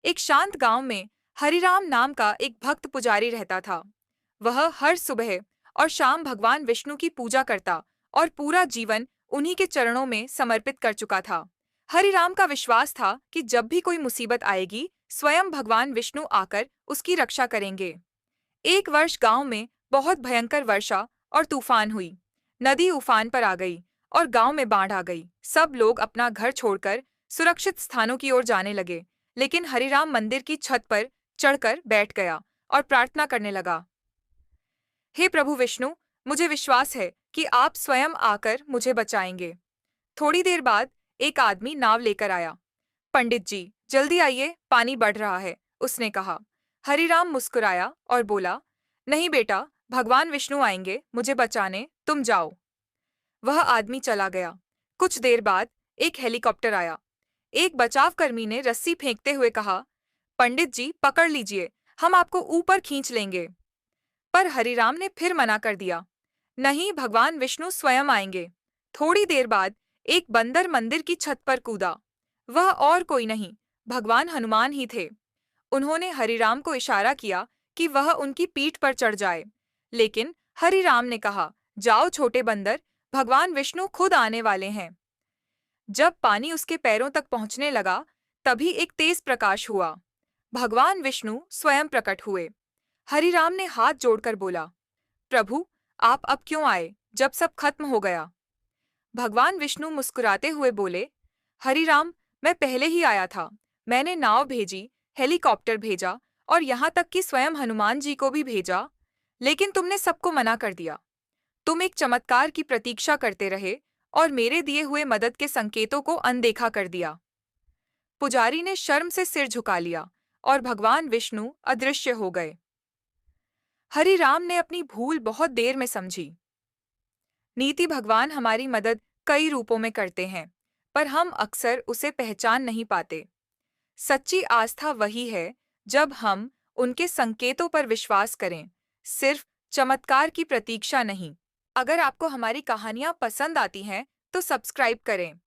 एक शांत गांव में हरिराम नाम का एक भक्त पुजारी रहता था। वह हर सुबह और शाम भगवान विष्णु की पूजा करता और पूरा जीवन उन्हीं के चरणों में समर्पित कर चुका था। हरिराम का विश्वास था कि जब भी कोई मुसीबत आएगी, स्वयं भगवान विष्णु आकर उसकी रक्षा करेंगे। एक वर्ष गांव में बहुत भयंकर वर्षा और तूफान हुई। नदी उफान पर आ गई और गांव में बाढ़ आ गई। सब लोग अपना घर छोड़कर सुरक्षित स्थानों की ओर जाने लगे, लेकिन हरिराम मंदिर की छत पर चढ़कर बैठ गया और प्रार्थना करने लगा। हे प्रभु विष्णु, मुझे विश्वास है कि आप स्वयं आकर मुझे बचाएंगे। थोड़ी देर बाद एक आदमी नाव लेकर आया। पंडित जी, जल्दी आइए, पानी बढ़ रहा है, उसने कहा। हरिराम मुस्कुराया और बोला, नहीं बेटा, भगवान विष्णु आएंगे मुझे बचाने, तुम जाओ। वह आदमी चला गया। कुछ देर बाद एक हेलीकॉप्टर आया। एक बचावकर्मी ने रस्सी फेंकते हुए कहा, पंडित जी पकड़ लीजिए, हम आपको ऊपर खींच लेंगे। पर हरिराम ने फिर मना कर दिया, नहीं, भगवान विष्णु स्वयं आएंगे। थोड़ी देर बाद एक बंदर मंदिर की छत पर कूदा। वह और कोई नहीं, भगवान हनुमान ही थे। उन्होंने हरिराम को इशारा किया कि वह उनकी पीठ पर चढ़ जाए, लेकिन हरिराम ने कहा, जाओ छोटे बंदर, भगवान विष्णु खुद आने वाले हैं। जब पानी उसके पैरों तक पहुंचने लगा, तभी एक तेज प्रकाश हुआ। भगवान विष्णु स्वयं प्रकट हुए। हरिराम ने हाथ जोड़कर बोला, प्रभु, आप अब क्यों आए जब सब खत्म हो गया? भगवान विष्णु मुस्कुराते हुए बोले, हरिराम, मैं पहले ही आया था। मैंने नाव भेजी, हेलीकॉप्टर भेजा और यहाँ तक कि स्वयं हनुमान जी को भी भेजा, लेकिन तुमने सबको मना कर दिया। तुम एक चमत्कार की प्रतीक्षा करते रहे और मेरे दिए हुए मदद के संकेतों को अनदेखा कर दिया। पुजारी ने शर्म से सिर झुका लिया और भगवान विष्णु अदृश्य हो गए। हरिराम ने अपनी भूल बहुत देर में समझी। नीति भगवान हमारी मदद कई रूपों में करते हैं, पर हम अक्सर उसे पहचान नहीं पाते। सच्ची आस्था वही है जब हम उनके संकेतों पर विश्वास करें, सिर्फ चमत्कार की प्रतीक्षा नहीं। अगर आपको हमारी कहानियाँ पसंद आती हैं, तो सब्सक्राइब करें।